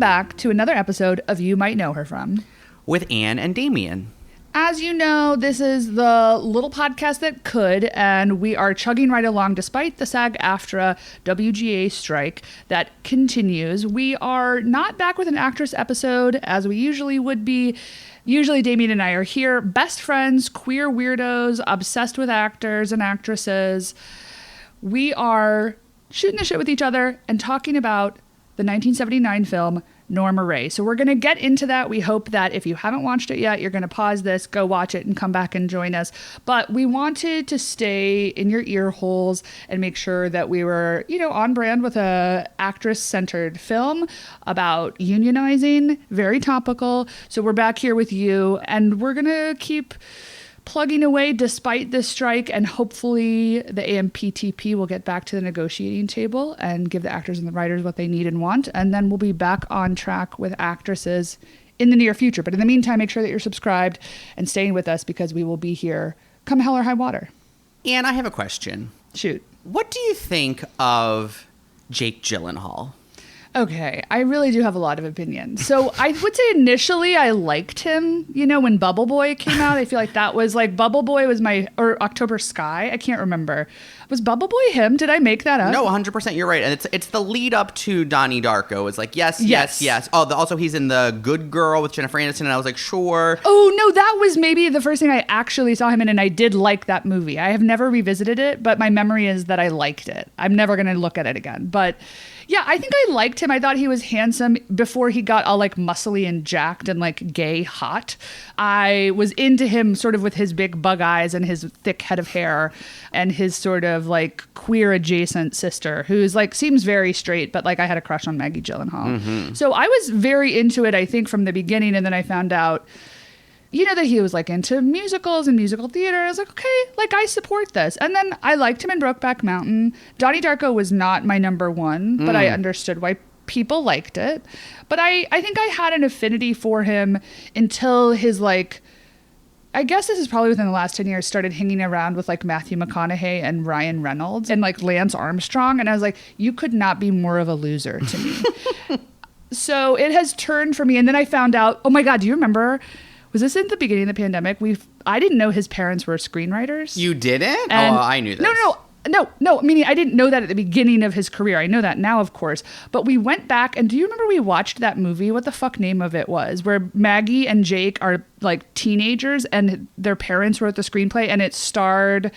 back to another episode of You Might Know Her From. With Anne and Damien. As you know, this is the little podcast that could, and we are chugging right along despite the SAG-AFTRA WGA strike that continues. We are not back with an actress episode as we usually would be. Usually Damien and I are here, best friends, queer weirdos, obsessed with actors and actresses. We are shooting the shit with each other and talking about the 1979 film Norma Rae. So we're going to get into that. We hope that if you haven't watched it yet, you're going to pause this, go watch it, and come back and join us. But we wanted to stay in your ear holes and make sure that we were, on brand with a actress-centered film about unionizing, very topical. So we're back here with you, and we're going to keep plugging away despite this strike, and hopefully the AMPTP will get back to the negotiating table and give the actors and the writers what they need and want, and then we'll be back on track with actresses in the near future. But in the meantime, make sure that you're subscribed and staying with us because we will be here come hell or high water. Anne, I have a question. Shoot. What do you think of Jake Gyllenhaal? Okay, I really do have a lot of opinions. So I would say initially I liked him, when Bubble Boy came out. I feel like that was Bubble Boy was or October Sky. I can't remember. Was Bubble Boy him? Did I make that up? No, 100% you're right. And it's the lead up to Donnie Darko. It's like, yes. Oh, also he's in The Good Girl with Jennifer Aniston. And I was like, sure. Oh, no, that was maybe the first thing I actually saw him in. And I did like that movie. I have never revisited it, but my memory is that I liked it. I'm never going to look at it again. But yeah, I think I liked him. I thought he was handsome before he got all muscly and jacked and gay hot. I was into him sort of with his big bug eyes and his thick head of hair and his sort of queer adjacent sister who's seems very straight, but I had a crush on Maggie Gyllenhaal. Mm-hmm. So I was very into it, I think, from the beginning. And then I found out, that he was into musicals and musical theater. I was like, okay, I support this. And then I liked him in Brokeback Mountain. Donnie Darko was not my number one, but I understood why people liked it. But I think I had an affinity for him until his I guess this is probably within the last 10 years, started hanging around with Matthew McConaughey and Ryan Reynolds and Lance Armstrong. And I was like, you could not be more of a loser to me. So it has turned for me. And then I found out, oh my God, do you remember... Was this in the beginning of the pandemic? I didn't know his parents were screenwriters. You didn't? And I knew this. No. Meaning I didn't know that at the beginning of his career. I know that now, of course. But we went back, and do you remember we watched that movie? What the fuck name of it was? Where Maggie and Jake are teenagers, and their parents wrote the screenplay, and it starred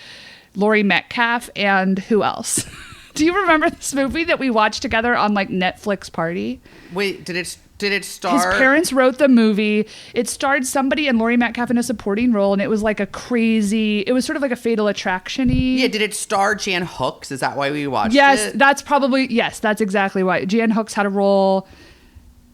Laurie Metcalf and who else? Do you remember this movie that we watched together on Netflix party? Wait, did it star? His parents wrote the movie. It starred somebody and Laurie Metcalf in a supporting role, and it was it was sort of a Fatal Attraction-y. Yeah, did it star Jan Hooks? Is that why we watched it? Yes, that's exactly why. Jan Hooks had a role.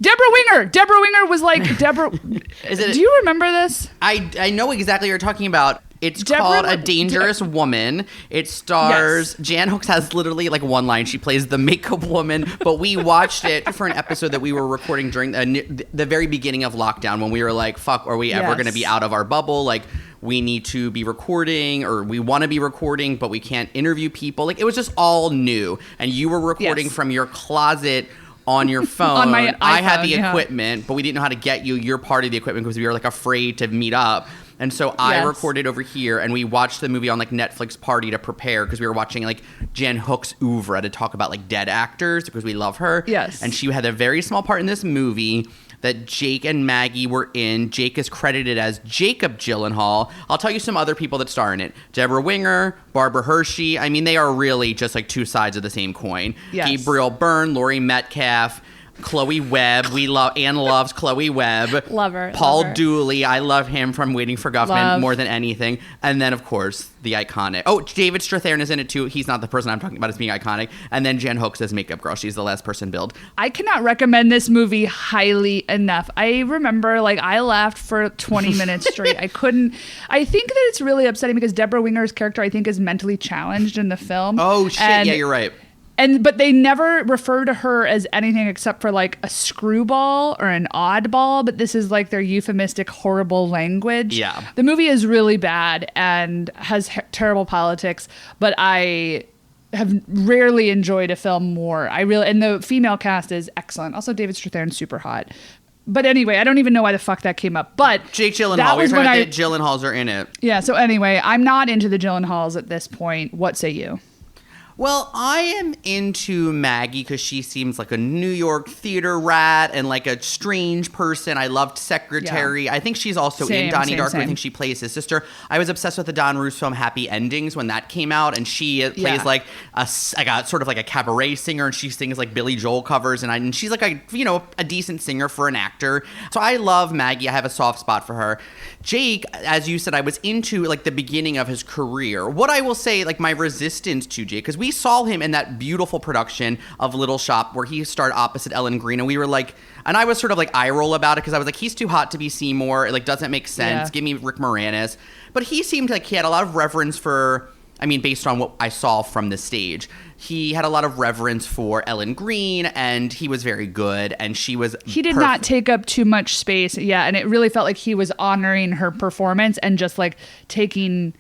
Deborah Winger was Deborah. Do you remember this? I know exactly what you're talking about. It's called A Dangerous Woman. It stars... Yes. Jan Hooks has literally one line. She plays the makeup woman. But we watched it for an episode that we were recording during the very beginning of lockdown when we were like, fuck, are we ever going to be out of our bubble? We need to be recording, or we want to be recording, but we can't interview people. It was just all new. And you were recording from your closet on your phone. On my iPhone, I had the equipment, but we didn't know how to get you your part of the equipment because we were afraid to meet up. And so I recorded over here, and we watched the movie on Netflix party to prepare because we were watching Jan Hooks' oeuvre to talk about dead actors because we love her. Yes. And she had a very small part in this movie that Jake and Maggie were in. Jake is credited as Jacob Gyllenhaal. I'll tell you some other people that star in it. Deborah Winger, Barbara Hershey. I mean, they are really just two sides of the same coin. Yes. Gabriel Byrne, Laurie Metcalf, Chloe Webb. Anne loves Chloe Webb. Love her. Paul Dooley. I love him from Waiting for Guffman more than anything. And then, of course, the iconic... Oh, David Strathairn is in it, too. He's not the person I'm talking about as being iconic. And then Jan Hooks as makeup girl. She's the last person billed. I cannot recommend this movie highly enough. I remember, I laughed for 20 minutes straight. I couldn't... I think that it's really upsetting because Deborah Winger's character, I think, is mentally challenged in the film. Oh, shit. Yeah, you're right. But they never refer to her as anything except for a screwball or an oddball. But this is their euphemistic, horrible language. Yeah. The movie is really bad and has terrible politics. But I have rarely enjoyed a film more. And the female cast is excellent. Also, David Strathairn's super hot. But anyway, I don't even know why the fuck that came up. But Jake Gyllenhaal. We were talking about the Gyllenhaals are in it. Yeah. So anyway, I'm not into the Gyllenhaals at this point. What say you? Well, I am into Maggie because she seems like a New York theater rat and like a strange person. I loved Secretary. Yeah. I think she's also in Donnie Darko. I think she plays his sister. I was obsessed with the Don Roos film Happy Endings when that came out, and she plays like a sort of like a cabaret singer, and she sings like Billy Joel covers, and she's like a decent singer for an actor. So I love Maggie. I have a soft spot for her. Jake, as you said, I was into like the beginning of his career. What I will say, like my resistance to Jake, because we saw him in that beautiful production of Little Shop where he starred opposite Ellen Greene, and we were like, and I was sort of like eye roll about it because I was like, he's too hot to be Seymour. It like doesn't make sense. Give me Rick Moranis. But he seemed like he had a lot of reverence for, I mean, based on what I saw from the stage, he had a lot of reverence for Ellen Greene, and he was very good, and she was He did not take up too much space, and it really felt like he was honoring her performance and just, like, taking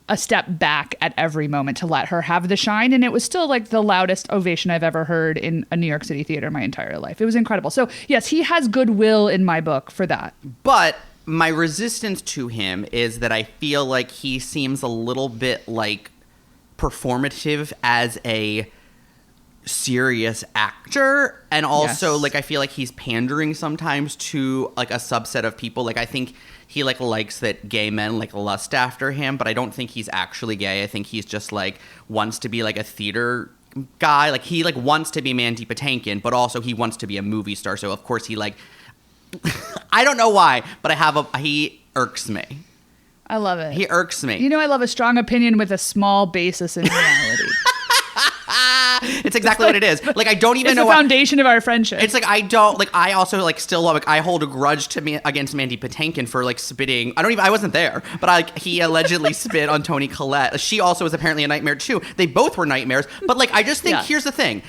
a step back at every moment to let her have the shine, and it was still, like, the loudest ovation I've ever heard in a New York City theater my entire life. It was incredible. So, yes, he has goodwill in my book for that. But my resistance to him is that I feel like he seems a little bit, like, performative as a serious actor, and also like I feel like he's pandering sometimes to like a subset of people. Like I think he like likes that gay men like lust after him, but I don't think he's actually gay. I think he's just like wants to be like a theater guy. Like he like wants to be Mandy Patinkin, but also he wants to be a movie star. So of course he like I don't know why, but he irks me. I love it. He irks me. You know, I love a strong opinion with a small basis in reality. It's exactly what it is. Like I don't even know the foundation of our friendship. It's like I also like still love I hold a grudge to me against Mandy Patinkin for like spitting. I wasn't there, but he allegedly spit on Toni Collette. She also was apparently a nightmare too. They both were nightmares. But like I just think here's the thing.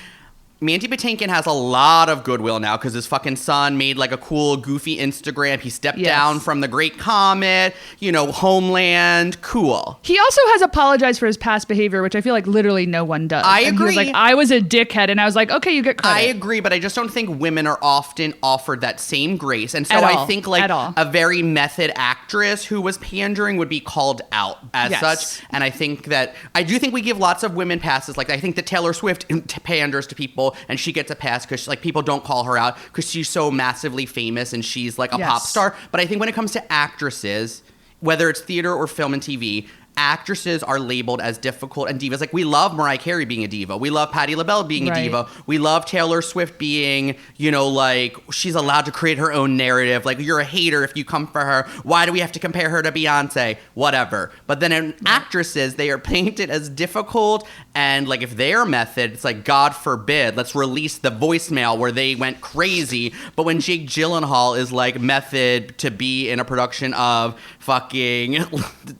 Mandy Patinkin has a lot of goodwill now because his fucking son made like a cool, goofy Instagram. He stepped down from The Great Comet, Homeland. Cool. He also has apologized for his past behavior, which I feel like literally no one does. I agree. He was like, I was a dickhead. And I was like, okay, you get credit. I agree, but I just don't think women are often offered that same grace. And so I think like a very method actress who was pandering would be called out as such. And I do think we give lots of women passes. Like I think that Taylor Swift panders to people, and she gets a pass because like people don't call her out because she's so massively famous and she's like a pop star. But I think when it comes to actresses, whether it's theater or film and TV, actresses are labeled as difficult and divas. Like we love Mariah Carey being a diva. We love Patti LaBelle being a diva. We love Taylor Swift being, like she's allowed to create her own narrative. Like you're a hater if you come for her. Why do we have to compare her to Beyonce? Whatever. But then in actresses, they are painted as difficult, and like if they're method, it's like God forbid, let's release the voicemail where they went crazy. But when Jake Gyllenhaal is like method to be in a production of fucking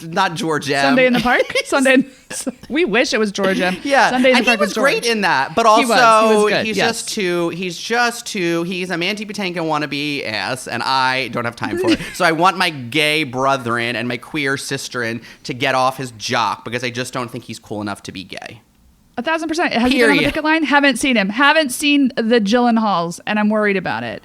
not George M. Sunday in the Park? We wish it was George M. Yeah. Sunday in the and Park he was George. great in that. But also, he was good. he's a Mandy Patinkin wannabe ass, and I don't have time for it. So I want my gay brethren and my queer sisterin to get off his jock because I just don't think he's cool enough to be gay. 1,000%. Has he been on the picket line? Haven't seen him. Haven't seen the Gyllenhaals, and I'm worried about it.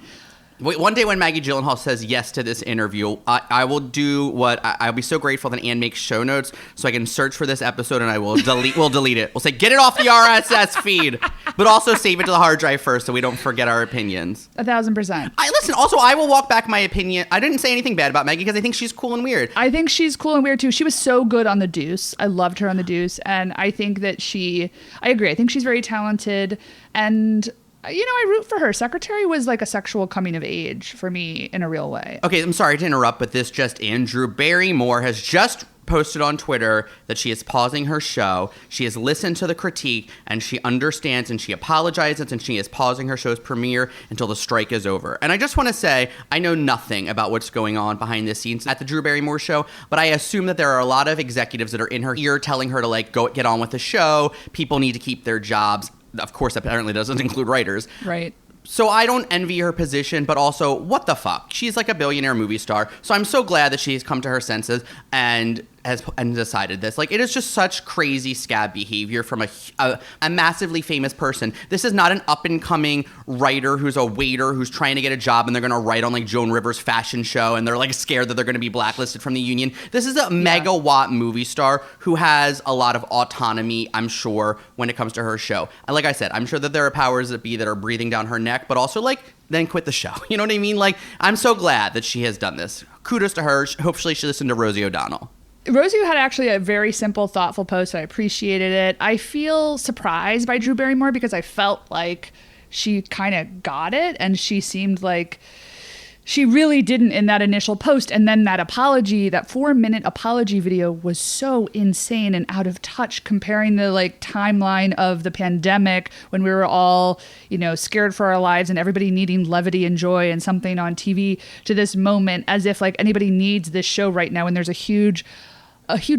One day when Maggie Gyllenhaal says yes to this interview, I will do I'll be so grateful that Anne makes show notes so I can search for this episode and we'll delete it. We'll say, get it off the RSS feed, but also save it to the hard drive first so we don't forget our opinions. 1,000%. Also, I will walk back my opinion. I didn't say anything bad about Maggie because I think she's cool and weird. I think she's cool and weird too. She was so good on The Deuce. I loved her on The Deuce. And I think that I agree. I think she's very talented, and I root for her. Secretary was like a sexual coming of age for me in a real way. Okay, I'm sorry to interrupt, but this just in. Drew Barrymore has just posted on Twitter that she is pausing her show. She has listened to the critique, and she understands, and she apologizes, and she is pausing her show's premiere until the strike is over. And I just want to say, I know nothing about what's going on behind the scenes at the Drew Barrymore show, but I assume that there are a lot of executives that are in her ear telling her to like go get on with the show. People need to keep their jobs. Of course, apparently doesn't include writers. Right. So I don't envy her position, but also, what the fuck? She's like a billionaire movie star. So I'm so glad that she's come to her senses. And and decided this. Like, it is just such crazy scab behavior from a massively famous person. This is not an up-and-coming writer who's a waiter who's trying to get a job and they're going to write on, like, Joan Rivers' fashion show and they're, like, scared that they're going to be blacklisted from the union. This is a megawatt movie star who has a lot of autonomy, I'm sure, when it comes to her show. And like I said, I'm sure that there are powers that be that are breathing down her neck, but also, like, then quit the show. You know what I mean? Like, I'm so glad that she has done this. Kudos to her. Hopefully she listened to Rosie O'Donnell. Rosie had actually a very simple, thoughtful post. I appreciated it. I feel surprised by Drew Barrymore because I felt like she kind of got it and she seemed like she really didn't in that initial post. And then that apology, that 4-minute apology video was so insane and out of touch, comparing the like timeline of the pandemic when we were all, you know, scared for our lives and everybody needing levity and joy and something on TV to this moment, as if like anybody needs this show right now. And there's a huge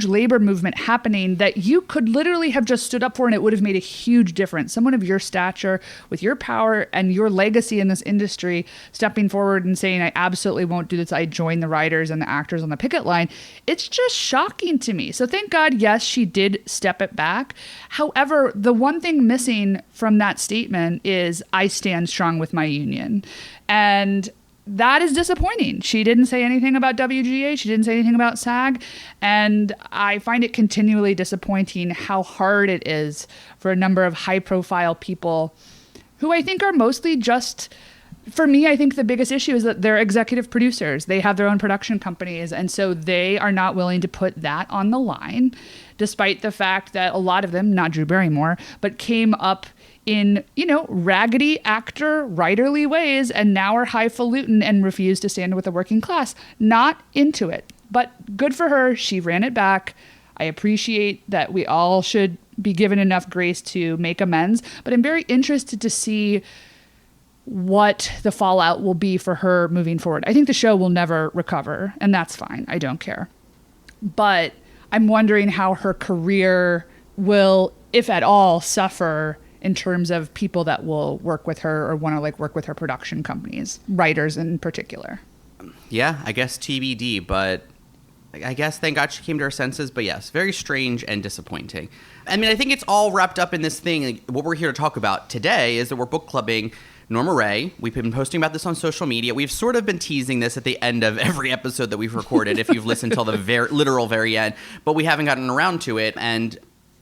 labor movement happening that you could literally have just stood up for and it would have made a huge difference. Someone of your stature with your power and your legacy in this industry stepping forward and saying, I absolutely won't do this. I join the writers and the actors on the picket line. It's just shocking to me. So thank God, yes, she did step it back. However, the one thing missing from that statement is I stand strong with my union. And that is disappointing. She didn't say anything about WGA. She didn't say anything about SAG. And I find it continually disappointing how hard it is for a number of high-profile people who I think are mostly just, for me, I think the biggest issue is that they're executive producers. They have their own production companies. And so they are not willing to put that on the line, despite the fact that a lot of them, not Drew Barrymore, but came up in, you know, raggedy actor, writerly ways and now are highfalutin and refuse to stand with the working class. Not into it, but good for her. She ran it back. I appreciate that we all should be given enough grace to make amends, but I'm very interested to see what the fallout will be for her moving forward. I think the show will never recover, and that's fine. I don't care. But I'm wondering how her career will, if at all, suffer in terms of people that will work with her or want to like work with her production companies, writers in particular. Yeah, I guess TBD, but I guess thank God she came to her senses. But yes, very strange and disappointing. I mean, I think it's all wrapped up in this thing. Like, what we're here to talk about today is that we're book clubbing Norma Rae. We've been posting about this on social media. We've sort of been teasing this at the end of every episode that we've recorded, if you've listened till the literal very end, but we haven't gotten around to it. And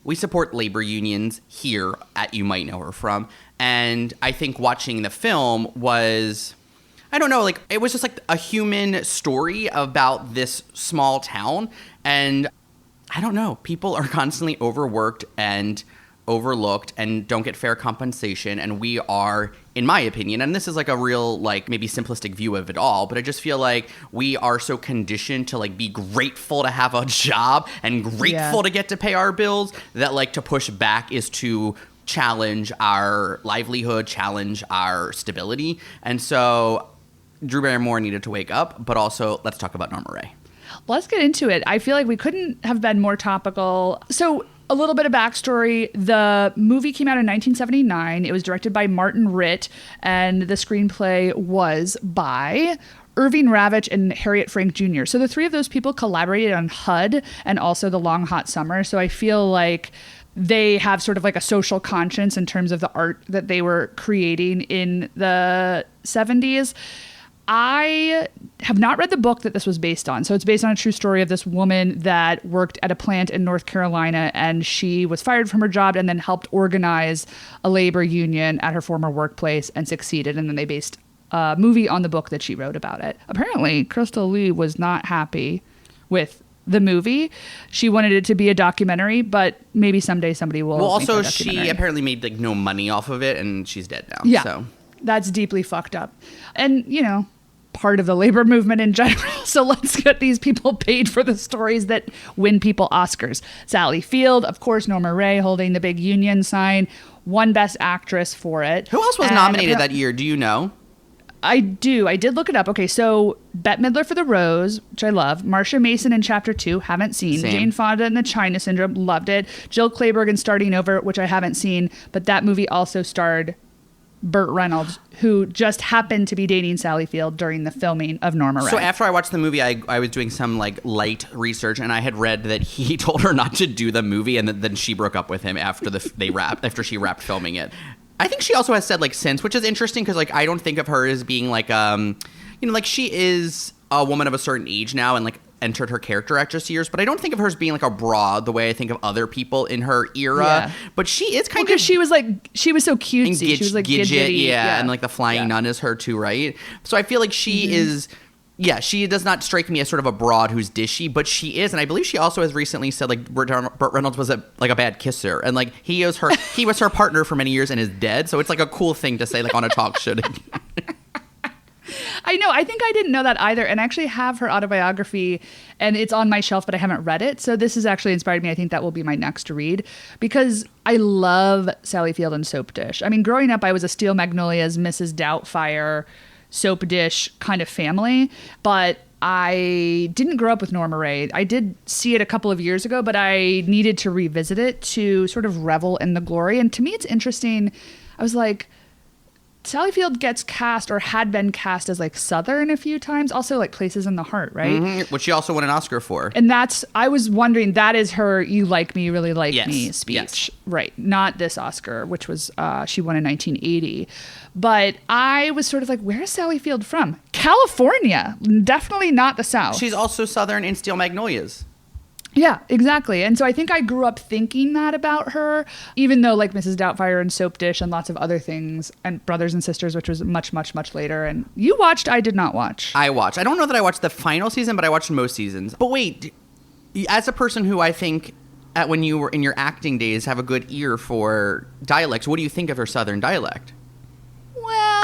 we support labor unions here at You Might Know Her From. And I think watching the film was, I don't know, like, it was just like a human story about this small town. And I don't know, people are constantly overworked and overlooked and don't get fair compensation. And we are, in my opinion, and this is like a real, like, maybe simplistic view of it all, but I just feel like we are so conditioned to like be grateful to have a job and grateful to get to pay our bills that like to push back is to challenge our livelihood, challenge our stability. And so Drew Barrymore needed to wake up, but also let's talk about Norma Rae. Let's get into it. I feel like we couldn't have been more topical. So a little bit of backstory. The movie came out in 1979. It was directed by Martin Ritt, and the screenplay was by Irving, Ravetch, and Harriet Frank Jr. So the three of those people collaborated on HUD and also The Long Hot Summer. So I feel like they have sort of like a social conscience in terms of the art that they were creating in the 70s. I have not read the book that this was based on. So it's based on a true story of this woman that worked at a plant in North Carolina, and she was fired from her job and then helped organize a labor union at her former workplace and succeeded. And then they based a movie on the book that she wrote about it. Apparently, Crystal Lee was not happy with the movie. She wanted it to be a documentary, but maybe someday somebody will. Well, also, she apparently made like no money off of it, and she's dead now. Yeah. So that's deeply fucked up. And, you know, part of the labor movement in general. So let's get these people paid for the stories that win people Oscars. Sally Field, of course, Norma Rae holding the big union sign, won Best Actress for it. Who else was nominated that year? Do you know? I do. I did look it up. Okay, so Bette Midler for The Rose, which I love. Marsha Mason in Chapter 2, haven't seen. Same. Jane Fonda in The China Syndrome, loved it. Jill Clayburgh in Starting Over, which I haven't seen, but that movie also starred Burt Reynolds, who just happened to be dating Sally Field during the filming of Norma Rae. So after I watched the movie, I was doing some like light research, and I had read that he told her not to do the movie, and then she broke up with him after after she wrapped filming it. I think she also has said like since, which is interesting because like I don't think of her as being like like she is a woman of a certain age now and like entered her character actress years, but I don't think of her as being like a broad the way I think of other people in her era. Yeah. But she is kind of, because she was so cutesy. She was like Gidget, and like the flying nun is her too, right? So I feel like she is. Yeah, she does not strike me as sort of a broad who's dishy, but she is, and I believe she also has recently said like Burt Reynolds was a bad kisser, and like he was her partner for many years and is dead. So it's like a cool thing to say like on a talk show. I know. I think I didn't know that either, and I actually have her autobiography, and it's on my shelf, but I haven't read it. So this has actually inspired me. I think that will be my next read because I love Sally Field and Soap Dish. I mean, growing up, I was a Steel Magnolias, Mrs. Doubtfire, Soap Dish kind of family, but I didn't grow up with Norma Rae. I did see it a couple of years ago, but I needed to revisit it to sort of revel in the glory. And to me, it's interesting. I was like, Sally Field gets cast or had been cast as like Southern a few times, also like Places in the Heart, right? Mm-hmm. Which she also won an Oscar for. And I was wondering, that is her "you like me, you really like me" speech. Yes. Right. Not this Oscar, which was, she won in 1980. But I was sort of like, where is Sally Field from? California. Definitely not the South. She's also Southern in Steel Magnolias. Yeah, exactly. And so I think I grew up thinking that about her, even though like Mrs. Doubtfire and Soap Dish and lots of other things and Brothers and Sisters, which was much, much, much later. And you watched, I did not watch. I watched. I don't know that I watched the final season, but I watched most seasons. But wait, as a person who I think when you were in your acting days have a good ear for dialects, what do you think of her Southern dialect? Well,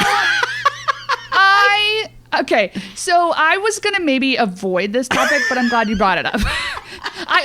okay, so I was going to maybe avoid this topic, but I'm glad you brought it up.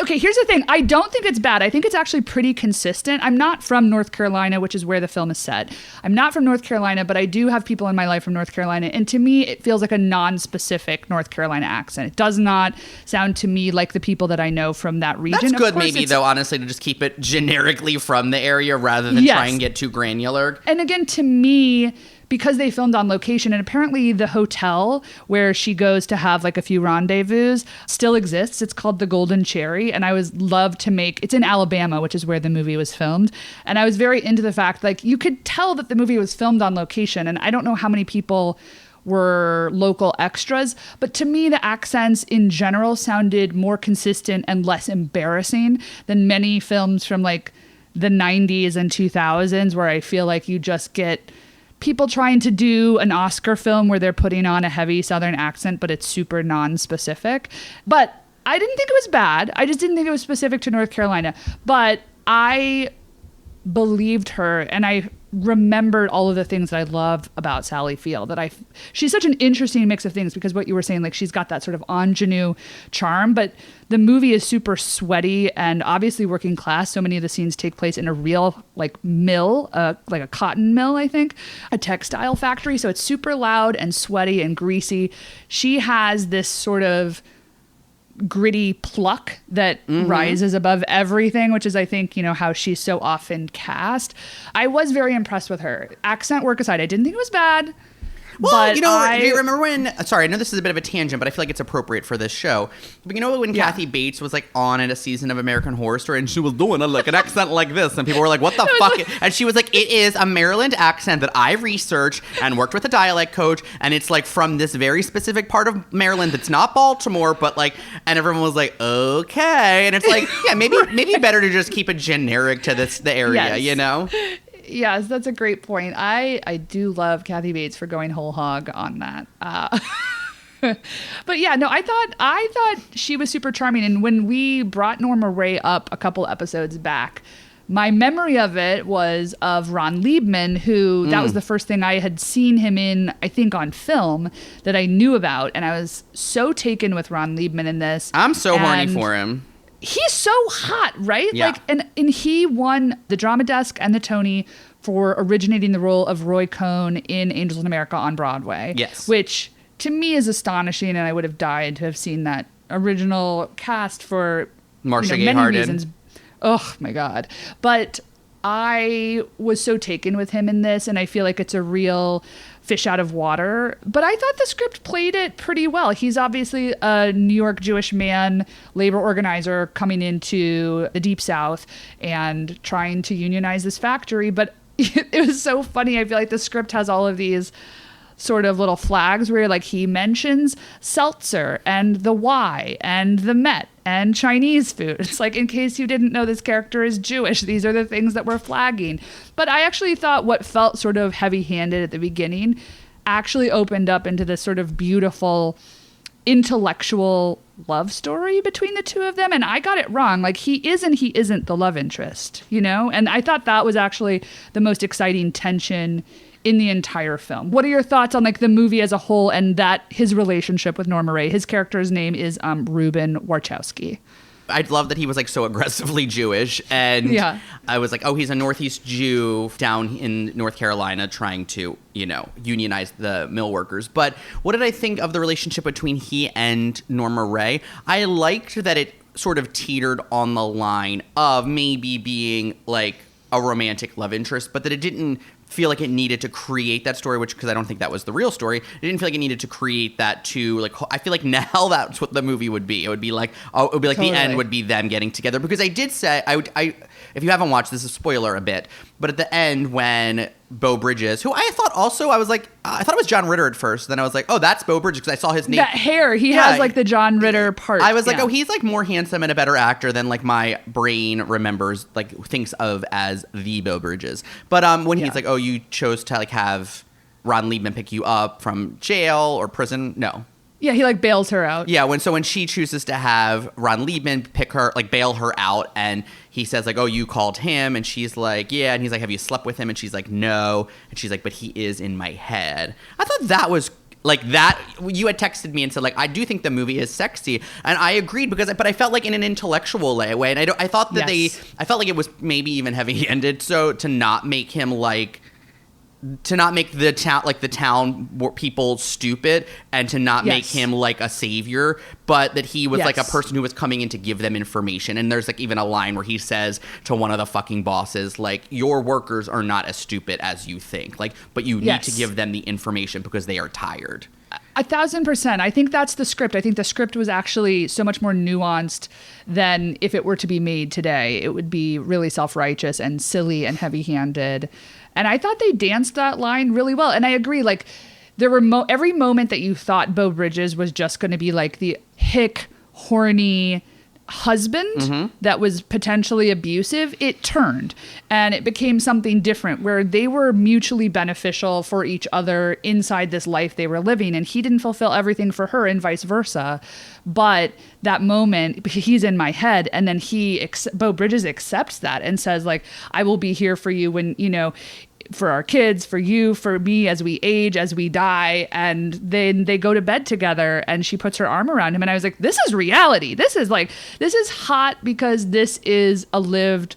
Okay, here's the thing. I don't think it's bad. I think it's actually pretty consistent. I'm not from North Carolina, which is where the film is set. I'm not from North Carolina, but I do have people in my life from North Carolina. And to me, it feels like a non-specific North Carolina accent. It does not sound to me like the people that I know from that region. That's good, maybe, though, honestly, to just keep it generically from the area rather than try and get too granular. And again, to me, because they filmed on location, and apparently the hotel where she goes to have like a few rendezvous still exists. It's called the Golden Cherry, and I was love to make it's in Alabama, which is where the movie was filmed. And I was very into the fact like you could tell that the movie was filmed on location, and I don't know how many people were local extras, but to me the accents in general sounded more consistent and less embarrassing than many films from like the 90s and 2000s where I feel like you just get people trying to do an Oscar film where they're putting on a heavy Southern accent, but it's super non-specific. But I didn't think it was bad. I just didn't think it was specific to North Carolina. But I believed her, and I remembered all of the things that I love about Sally Field. She's such an interesting mix of things because what you were saying, like she's got that sort of ingenue charm, but the movie is super sweaty and obviously working class. So many of the scenes take place in a real like mill, like a cotton mill, I think, a textile factory. So it's super loud and sweaty and greasy. She has this sort of gritty pluck that rises above everything, which is, I think, how she's so often cast. I was very impressed with her. Accent work aside, I didn't think it was bad. Well, do you remember when... Sorry, I know this is a bit of a tangent, but I feel like it's appropriate for this show. But when Kathy Bates was like on at a season of American Horror Story and she was doing an accent like this, and people were like, what the fuck? And she was like, it is a Maryland accent that I researched and worked with a dialect coach, and it's like from this very specific part of Maryland that's not Baltimore, but like... And everyone was like, okay. And it's like, yeah, maybe better to just keep it generic to the area, Yes, that's a great point. I do love Kathy Bates for going whole hog on that. But yeah, no, I thought she was super charming. And when we brought Norma Rae up a couple episodes back, my memory of it was of Ron Leibman, who that was the first thing I had seen him in, I think, on film that I knew about. And I was so taken with Ron Leibman in this. I'm so horny for him. He's so hot, right? Yeah. Like, and he won the Drama Desk and the Tony for originating the role of Roy Cohn in Angels in America on Broadway. Yes. Which to me is astonishing, and I would have died to have seen that original cast for Marsha many reasons. Oh my God. But I was so taken with him in this, and I feel like it's a real fish out of water. But I thought the script played it pretty well. He's obviously a New York Jewish man, labor organizer coming into the Deep South and trying to unionize this factory. But it was so funny. I feel like the script has all of these sort of little flags where like he mentions seltzer and the Y and the Met and Chinese food. It's like, in case you didn't know this character is Jewish, these are the things that we're flagging. But I actually thought what felt sort of heavy-handed at the beginning actually opened up into this sort of beautiful intellectual love story between the two of them. And I got it wrong. Like, he isn't the love interest, you know? And I thought that was actually the most exciting tension in the entire film. What are your thoughts on like the movie as a whole and that his relationship with Norma Rae? His character's name is Ruben Warchowski. I love that he was like so aggressively Jewish, and I was like, oh, he's a Northeast Jew down in North Carolina trying to, you know, unionize the mill workers. But what did I think of the relationship between he and Norma Rae? I liked that it sort of teetered on the line of maybe being like a romantic love interest, but that it didn't feel like it needed to create that story, which, because I don't think that was the real story, it didn't feel like it needed to create that to like, I feel like now that's what the movie would be. It would be like, oh, it would be like totally. The end would be them getting together, because I did say, I if you haven't watched, this is a spoiler a bit, but at the end when Beau Bridges, who I thought also, I was like, I thought it was John Ritter at first. Then I was like, oh, that's Beau Bridges, because I saw his name. That hair, he has like the John Ritter part. I was like, oh, he's like more handsome and a better actor than like my brain remembers, like thinks of as the Beau Bridges. But when he's like, oh, you chose to like have Ron Leibman pick you up from jail or prison. No. Yeah, he like bails her out. Yeah, when she chooses to have Ron Leibman pick her, like bail her out, and he says like, oh, you called him, and she's like, yeah, and he's like, have you slept with him? And she's like, no, and she's like, but he is in my head. I thought that was like that. You had texted me and said like, I do think the movie is sexy, and I agreed, but I felt like in an intellectual way, and I thought that I felt like it was maybe even heavy-handed, so to not make him like. To not make the town people stupid, and to not make him like a savior, but that he was like a person who was coming in to give them information. And there's like even a line where he says to one of the fucking bosses, like, your workers are not as stupid as you think, like, but you need to give them the information because they are tired. 1,000%. I think that's the script. I think the script was actually so much more nuanced than if it were to be made today. It would be really self-righteous and silly and heavy-handed. And I thought they danced that line really well. And I agree, like, there were every moment that you thought Beau Bridges was just going to be like the hick, horny husband that was potentially abusive, it turned. And it became something different where they were mutually beneficial for each other inside this life they were living. And he didn't fulfill everything for her and vice versa. But that moment, he's in my head. And then Beau Bridges accepts that and says, like, I will be here for you when, you know, for our kids, for you, for me, as we age, as we die. And then they go to bed together and she puts her arm around him. And I was like, this is reality. This is hot because this is a lived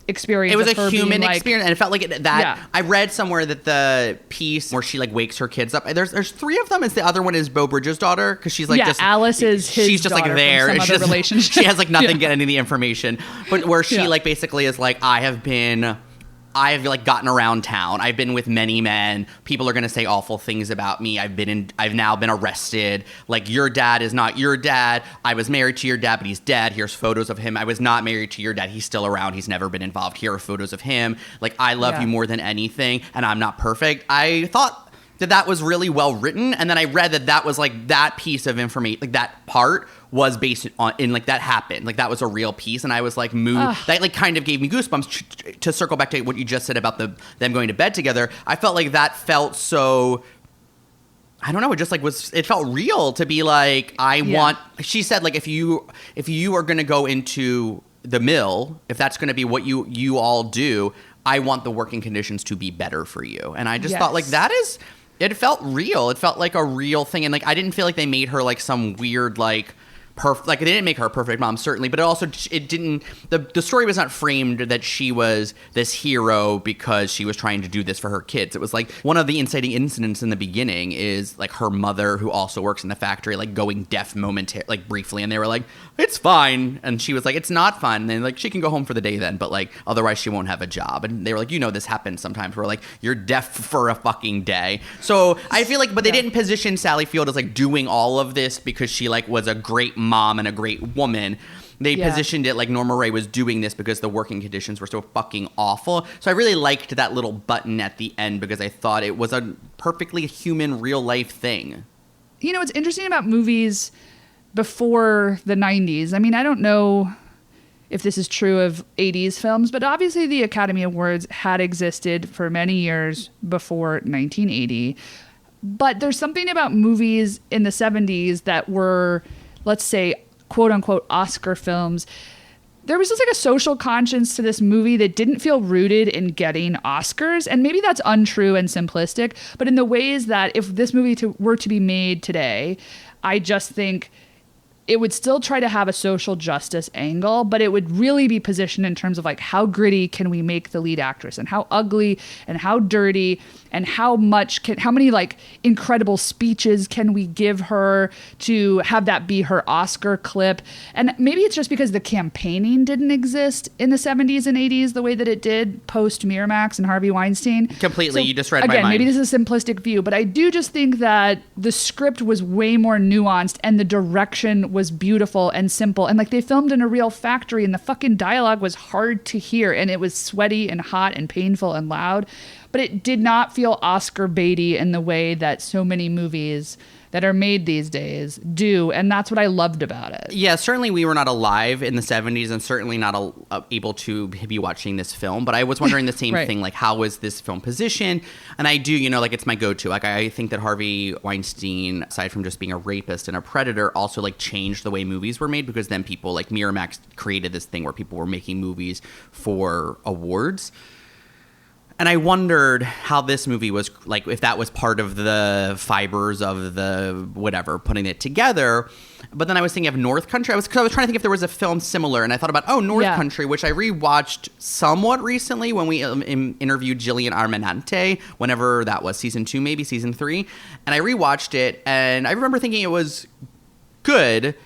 experience. It was a human experience, and it felt like I read somewhere that the piece where she like wakes her kids up, there's three of them, and the other one is Beau Bridges' daughter, because she's like Alice is his she's just like there, from some other relationship. She has like nothing getting any of the information, but where she like basically is like, I've like gotten around town. I've been with many men. People are going to say awful things about me. I've now been arrested. Like, your dad is not your dad. I was married to your dad, but he's dead. Here's photos of him. I was not married to your dad. He's still around. He's never been involved. Here are photos of him. Like, I love you more than anything, and I'm not perfect. I thought that was really well written, and then I read that was like that piece of information, like that part was based on, in like that happened, like that was a real piece, and I was like moved. That like kind of gave me goosebumps. To circle back to what you just said about them going to bed together, I felt like that felt so, I don't know, it just like it felt real to be like, she said like, if you are going to go into the mill, if that's going to be what you all do, I want the working conditions to be better for you. And I just thought like it felt real. It felt like a real thing. And like, I didn't feel like they made her like some weird, like, perfect. Like, it didn't make her a perfect mom, certainly, but it didn't. The story was not framed that she was this hero because she was trying to do this for her kids. It was like one of the inciting incidents in the beginning is like her mother, who also works in the factory, like going deaf momentarily, like briefly, and they were like, "It's fine," and she was like, "It's not fine." And then like, she can go home for the day then, but like otherwise she won't have a job. And they were like, this happens sometimes. Where like, you're deaf for a fucking day. So I feel like, but they didn't position Sally Field as like doing all of this because she like was a great mom and a great woman. They positioned it like Norma Rae was doing this because the working conditions were so fucking awful. So I really liked that little button at the end because I thought it was a perfectly human, real life thing. What's interesting about movies before the 90s, I mean, I don't know if this is true of 80s films, but obviously the Academy Awards had existed for many years before 1980. But there's something about movies in the 70s that were, let's say, quote unquote, Oscar films. There was just like a social conscience to this movie that didn't feel rooted in getting Oscars. And maybe that's untrue and simplistic, but in the ways that if this movie were to be made today, I just think it would still try to have a social justice angle, but it would really be positioned in terms of like, how gritty can we make the lead actress, and how ugly and how dirty and how many like incredible speeches can we give her to have that be her Oscar clip. And maybe it's just because the campaigning didn't exist in the 70s and 80s the way that it did post Miramax and Harvey Weinstein. Completely. So, you just read my mind. Again, maybe this is a simplistic view, but I do just think that the script was way more nuanced and the direction was beautiful and simple. And like, they filmed in a real factory and the fucking dialogue was hard to hear and it was sweaty and hot and painful and loud, but it did not feel Oscar baity in the way that so many movies that are made these days do. And that's what I loved about it. Yeah, certainly we were not alive in the 70s and certainly not able to be watching this film. But I was wondering the same right. thing, like, how was this film positioned? And I do, like, it's my go-to. Like, I think that Harvey Weinstein, aside from just being a rapist and a predator, also, like, changed the way movies were made, because then people, like, Miramax created this thing where people were making movies for awards. And I wondered how this movie was, like, if that was part of the fibers of the whatever, putting it together. But then I was thinking of North Country. I was trying to think if there was a film similar. And I thought about, North Country, which I rewatched somewhat recently when we interviewed Jillian Armenante, whenever that was, season 2, maybe season 3. And I rewatched it, and I remember thinking it was good,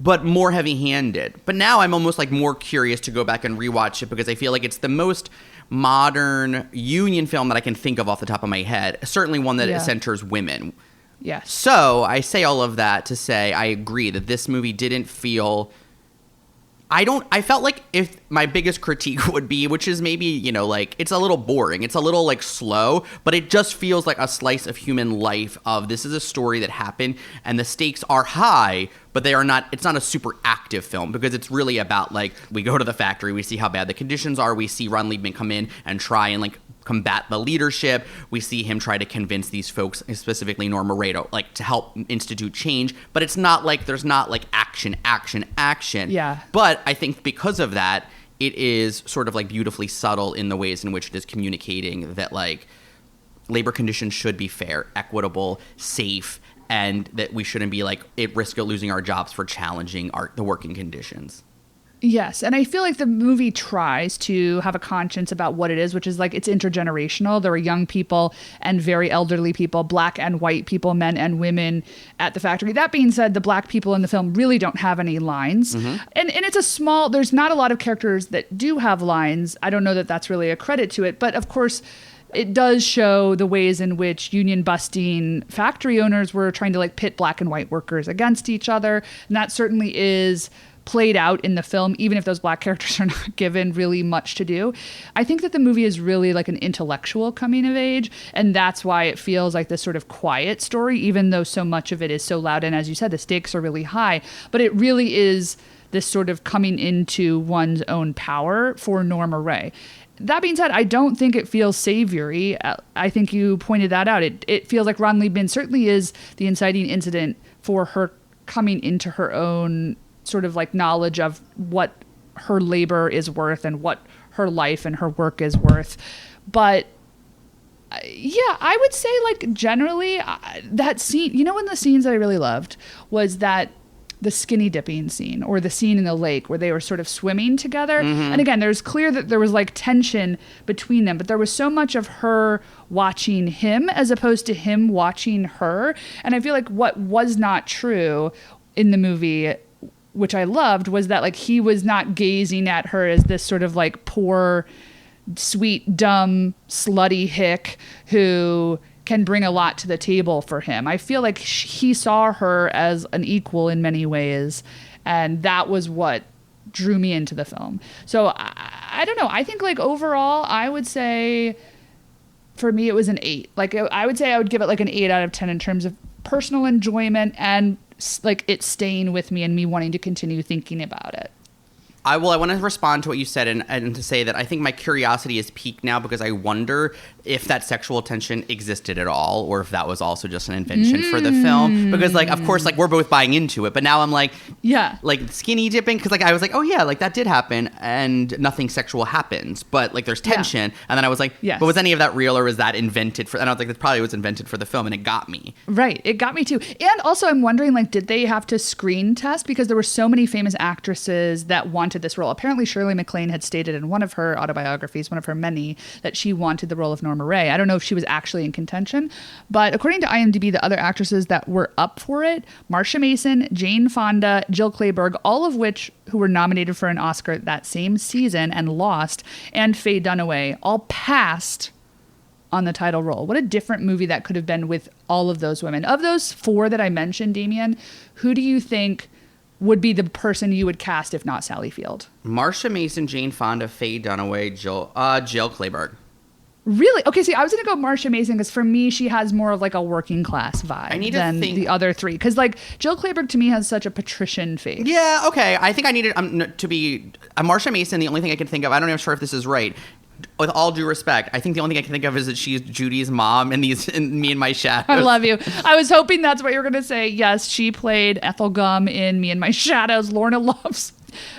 but more heavy-handed. But now I'm almost, like, more curious to go back and rewatch it, because I feel like it's the most modern union film that I can think of off the top of my head. Certainly one that centers women. Yes. So I say all of that to say I agree that this movie didn't feel... I felt like if my biggest critique would be, which is maybe, like, it's a little boring. It's a little, like, slow, but it just feels like a slice of human life of this is a story that happened and the stakes are high, but it's not a super active film, because it's really about, like, we go to the factory, we see how bad the conditions are, we see Ron Leibman come in and try and, like, combat the leadership. We see him try to convince these folks, specifically Norma Rae, to help institute change. But it's not like there's not like action. Yeah. But I think because of that, it is sort of like beautifully subtle in the ways in which it is communicating that like labor conditions should be fair, equitable, safe, and that we shouldn't be like at risk of losing our jobs for challenging the working conditions. Yes, and I feel like the movie tries to have a conscience about what it is, which is like it's intergenerational. There are young people and very elderly people, black and white people, men and women at the factory. That being said, the black people in the film really don't have any lines. Mm-hmm. And it's there's not a lot of characters that do have lines. I don't know that that's really a credit to it, but of course it does show the ways in which union busting factory owners were trying to like pit black and white workers against each other. And that certainly is played out in the film, even if those black characters are not given really much to do. I think that the movie is really like an intellectual coming of age, and that's why it feels like this sort of quiet story, even though so much of it is so loud. And as you said, the stakes are really high, but it really is this sort of coming into one's own power for Norma Rae. That being said, I don't think it feels savory. I think you pointed that out. It feels like Ron Leibman certainly is the inciting incident for her coming into her own sort of like knowledge of what her labor is worth and what her life and her work is worth. But yeah, I would say like generally that scene, one of the scenes that I really loved was that the skinny dipping scene or the scene in the lake where they were sort of swimming together. And again, there's clear that there was like tension between them, but there was so much of her watching him as opposed to him watching her. And I feel like what was not true in the movie, which I loved, was that like he was not gazing at her as this sort of like poor, sweet, dumb, slutty hick who can bring a lot to the table for him. I feel like he saw her as an equal in many ways, and that was what drew me into the film. So I don't know. I think like overall, I would say for me it was an 8. Like I would say I would give it like an 8 out of 10 in terms of personal enjoyment and like it staying with me and me wanting to continue thinking about it. I want to respond to what you said and to say that I think my curiosity is piqued now because I wonder if that sexual tension existed at all or if that was also just an invention for the film. Because, like, of course, like, we're both buying into it. But now I'm like, yeah, like, skinny dipping. Because, like, I was like, oh, yeah, like, that did happen and nothing sexual happens. But, like, there's tension. Yeah. And then I was like, yes. But was any of that real or was that invented for... And I was like, that probably was invented for the film and it got me. Right. It got me, too. And also, I'm wondering, like, did they have to screen test? Because there were so many famous actresses that wanted this role. Apparently, Shirley MacLaine had stated in one of her autobiographies, one of her many, that she wanted the role of Norma Rae. I don't know if she was actually in contention, but according to IMDb, the other actresses that were up for it, Marsha Mason, Jane Fonda, Jill Clayburgh, all of which who were nominated for an Oscar that same season and lost, and Faye Dunaway, all passed on the title role. What a different movie that could have been with all of those women. Of those 4 that I mentioned, Damien, who do you think would be the person you would cast if not Sally Field? Marsha Mason, Jane Fonda, Faye Dunaway, Jill Clayburgh. Really? Okay, see, I was going to go Marsha Mason because for me, she has more of like a working class vibe than the other 3. Because like Jill Clayburgh to me has such a patrician face. Yeah, okay. I think I needed to be... Marsha Mason, the only thing I can think of, I don't know sure if this is right, with all due respect, I think the only thing I can think of is that she's Judy's mom in Me and My Shadows. I love you. I was hoping that's what you were going to say. Yes, she played Ethel Gum in Me and My Shadows.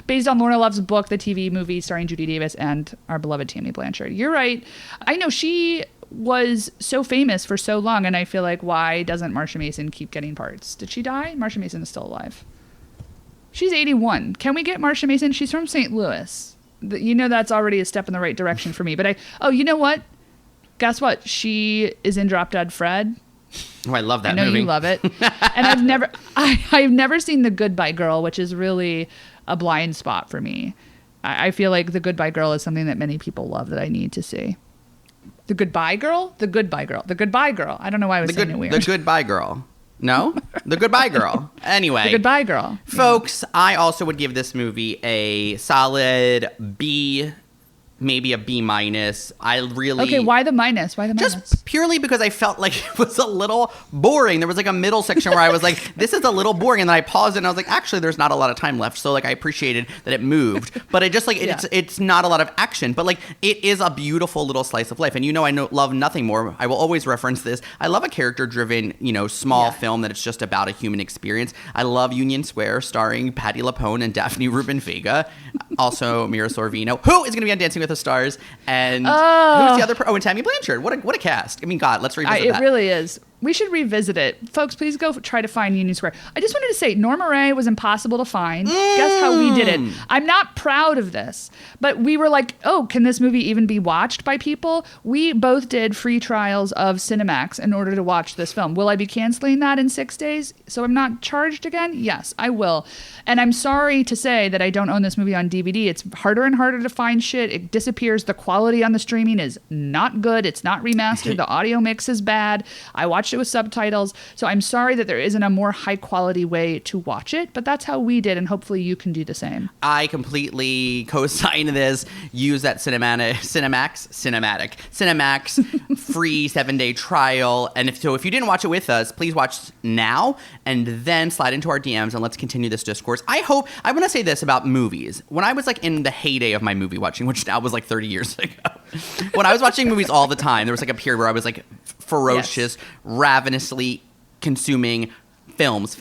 Based on Lorna Love's book, the TV movie starring Judy Davis and our beloved Tammy Blanchard. You're right. I know she was so famous for so long, and I feel like why doesn't Marsha Mason keep getting parts? Did she die? Marsha Mason is still alive. She's 81. Can we get Marsha Mason? She's from St. Louis. You know that's already a step in the right direction for me. But you know what? Guess what? She is in Drop Dead Fred. Oh, I love that movie. I know you love it. And I've never seen The Goodbye Girl, which is really a blind spot for me. I feel like The Goodbye Girl is something that many people love that I need to see. The Goodbye Girl? The Goodbye Girl. The Goodbye Girl. I don't know why I was saying it weird. The Goodbye Girl. No? The Goodbye Girl. Anyway. The Goodbye Girl. Folks, yeah. I also would give this movie a solid B, maybe a B-. Okay, why the minus? Just purely because I felt like it was a little boring. There was like a middle section where I was like, this is a little boring. And then I paused it and I was like, actually, there's not a lot of time left. So like I appreciated that it moved. But it just like, it's not a lot of action. But like, it is a beautiful little slice of life. And I love nothing more. I will always reference this. I love a character-driven, small film that it's just about a human experience. I love Union Square starring Patti LuPone and Daphne Rubin Vega. Also Mira Sorvino, who is going to be on Dancing with the Stars. And who's the other and Tammy Blanchard. What a cast. I mean, God, let's revisit that. It really is. We should revisit it. Folks, please go try to find Union Square. I just wanted to say, Norma Rae was impossible to find. Guess how we did it? I'm not proud of this, but we were like, oh, can this movie even be watched by people? We both did free trials of Cinemax in order to watch this film. Will I be canceling that in 6 days so I'm not charged again? Yes, I will. And I'm sorry to say that I don't own this movie on DVD. It's harder and harder to find shit. It disappears. The quality on the streaming is not good. It's not remastered. The audio mix is bad. I watched it with subtitles. So I'm sorry that there isn't a more high quality way to watch it, but that's how we did, and hopefully you can do the same. I completely co-sign this. Use that Cinemax free 7-day trial. And if you didn't watch it with us, please watch now and then slide into our DMs and let's continue this discourse. I want to say this about movies. When I was like in the heyday of my movie watching, which now was like 30 years ago, when I was watching movies all the time, there was like a period where I was like ferocious, ravenously consuming films.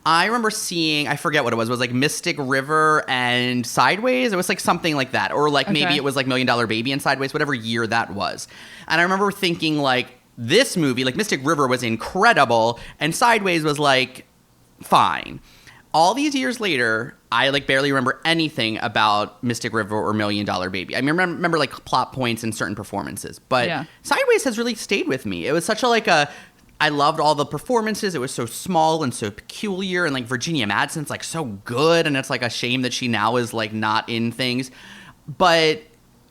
I remember seeing, I forget what it was like Mystic River and Sideways. It was like something like that. Or like maybe it was like $1 Million Baby and Sideways, whatever year that was. And I remember thinking like this movie, like Mystic River was incredible and Sideways was like fine. all these years later, I like barely remember anything about Mystic River or Million Dollar Baby. I remember like plot points and certain performances, but Sideways has really stayed with me. It was such I loved all the performances. It was so small and so peculiar, and like Virginia Madsen's like so good, and it's like a shame that she now is like not in things. But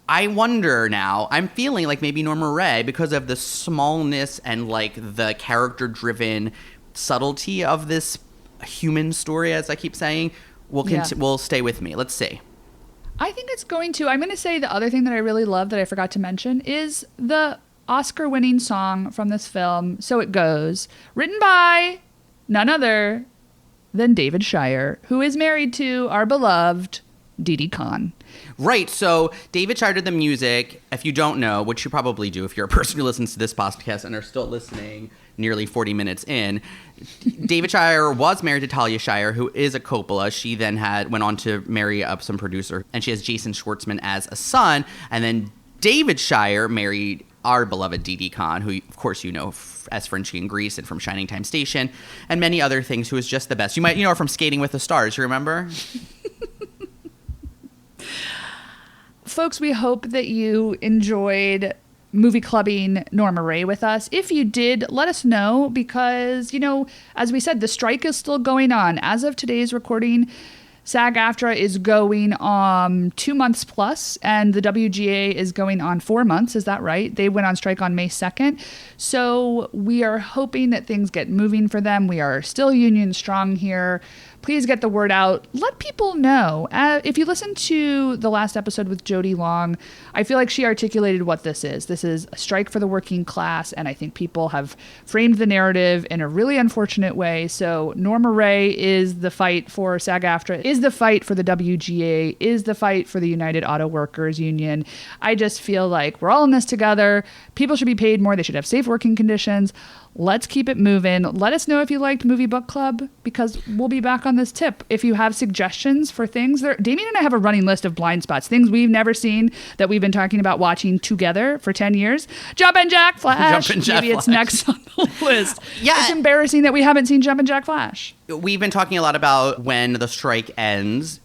I wonder now, I'm feeling like maybe Norma Rae, because of the smallness and like the character-driven subtlety of this human story, as I keep saying, will stay with me. Let's see. I think it's going to. I'm going to say the other thing that I really love that I forgot to mention is the Oscar-winning song from this film, So It Goes, written by none other than David Shire, who is married to our beloved Didi Khan. Right. So David Shire did the music. If you don't know, which you probably do if you're a person who listens to this podcast and are still listening nearly 40 minutes in, David Shire was married to Talia Shire, who is a Coppola. She then went on to marry up some producer, and she has Jason Schwartzman as a son. And then David Shire married our beloved Didi Khan, who, of course, you know as Frenchie in Grease and from Shining Time Station and many other things, who is just the best. You might know her from Skating with the Stars. You remember? Folks, we hope that you enjoyed movie clubbing Norma Rae with us. If you did, let us know, because, you know, as we said, the strike is still going on. As of today's recording, SAG-AFTRA is going on 2 months plus, and the WGA is going on 4 months. Is that right? They went on strike on May 2nd. So we are hoping that things get moving for them. We are still union strong here. Please get the word out. Let people know. If you listen to the last episode with Jody Long, I feel like she articulated what this is. This is a strike for the working class, and I think people have framed the narrative in a really unfortunate way. So Norma Rae is the fight for SAG-AFTRA, is the fight for the WGA, is the fight for the United Auto Workers Union. I just feel like we're all in this together. People should be paid more. They should have safe working conditions. Let's keep it moving. Let us know if you liked Movie Book Club, because we'll be back on this tip. If you have suggestions for things, Damien and I have a running list of blind spots, things we've never seen that we've been talking about watching together for 10 years. Jumpin' Jack Flash. Maybe it's next on the list. Yeah. It's embarrassing that we haven't seen Jumpin' Jack Flash. We've been talking a lot about when the strike ends,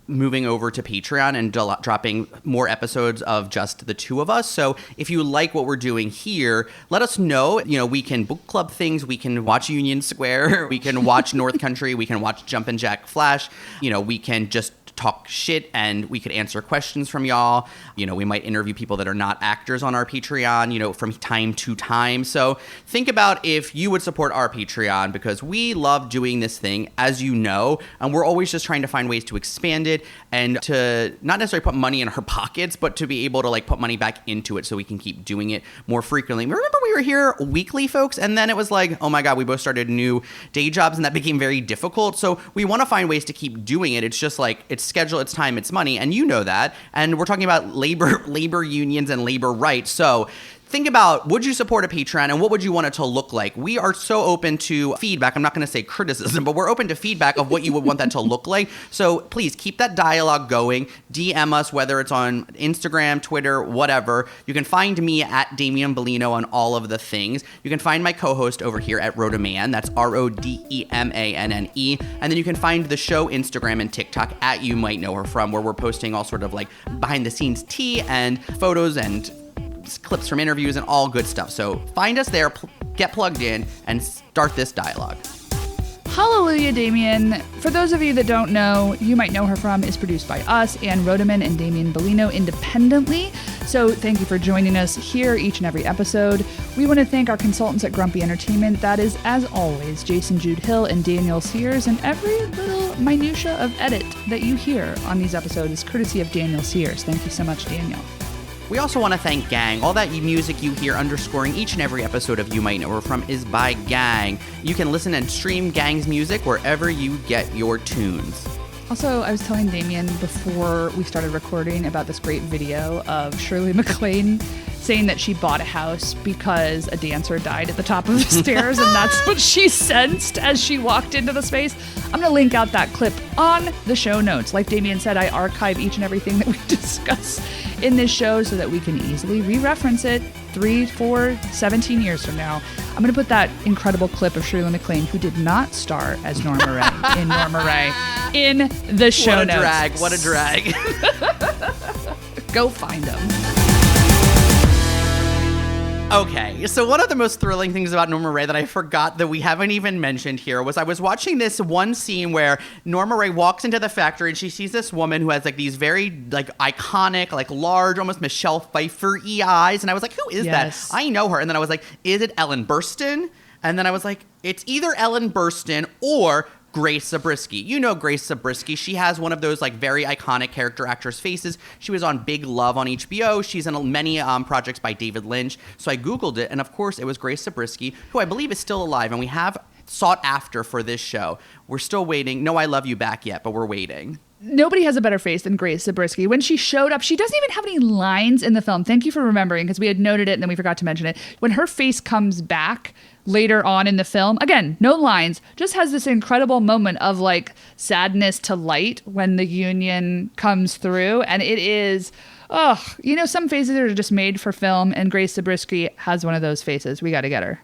moving over to Patreon and dropping more episodes of just the two of us. So if you like what we're doing here, let us know. You know, we can book club things. We can watch Union Square. We can watch North Country. We can watch Jumpin' Jack Flash. You know, we can just talk shit, and we could answer questions from y'all. You know, we might interview people that are not actors on our Patreon, you know, from time to time. So think about if you would support our Patreon, because we love doing this thing, as you know, and we're always just trying to find ways to expand it and to not necessarily put money in our pockets, but to be able to like put money back into it so we can keep doing it more frequently. Remember we were here weekly, folks, and then it was like, oh my God, we both started new day jobs, and that became very difficult. So we want to find ways to keep doing it. It's just like, it's schedule, it's time, it's money, and you know that. And we're talking about labor unions and labor rights. So think about, would you support a Patreon, and what would you want it to look like? We are so open to feedback. I'm not going to say criticism, but we're open to feedback of what you would want that to look like. So please keep that dialogue going. DM us, whether it's on Instagram, Twitter, whatever. You can find me at Damian Bellino on all of the things. You can find my co-host over here at Rodemanne. That's RODEMANNE. And then you can find the show Instagram and TikTok at You Might Know Her From, where we're posting all sort of like behind the scenes tea and photos and clips from interviews and all good stuff. So find us there, get plugged in, and start this dialogue. Hallelujah, Damien. For those of you that don't know, You Might Know Her From is produced by us, Ann Rodemanne and Damian Bellino, independently. So thank you for joining us here each and every episode. We want to thank our consultants at Grumpy Entertainment. That is, as always, Jason Jude Hill and Daniel Sears, and every little minutia of edit that you hear on these episodes is courtesy of Daniel Sears. Thank you so much, Daniel. We also want to thank Gang. All that music you hear underscoring each and every episode of You Might Know Her From is by Gang. You can listen and stream Gang's music wherever you get your tunes. Also, I was telling Damien before we started recording about this great video of Shirley MacLaine saying that she bought a house because a dancer died at the top of the stairs, and that's what she sensed as she walked into the space. I'm going to link out that clip on the show notes. Like Damien said, I archive each and everything that we discuss in this show so that we can easily re-reference it 3, 4, 17 years from now. I'm going to put that incredible clip of Shirley MacLaine, who did not star as Norma Rae in Norma Rae, in the show notes. What a drag. Go find them. Okay, so one of the most thrilling things about Norma Rae that I forgot that we haven't even mentioned here was I was watching this one scene where Norma Rae walks into the factory and she sees this woman who has like these very like iconic, like large, almost Michelle Pfeiffer-y eyes. And I was like, who is that? I know her. And then I was like, is it Ellen Burstyn? And then I was like, it's either Ellen Burstyn or Grace Zabriskie. You know Grace Zabriskie. She has one of those like very iconic character actress faces. She was on Big Love on HBO. She's in many projects by David Lynch. So I Googled it, and of course it was Grace Zabriskie, who I believe is still alive, and we have sought after for this show. We're still waiting. No I Love You back yet, but we're waiting. Nobody has a better face than Grace Zabriskie. When she showed up, she doesn't even have any lines in the film. Thank you for remembering, because we had noted it and then we forgot to mention it. When her face comes back later on in the film, again, no lines, just has this incredible moment of like sadness to light when the union comes through. And it is, some faces are just made for film, and Grace Zabriskie has one of those faces. We got to get her.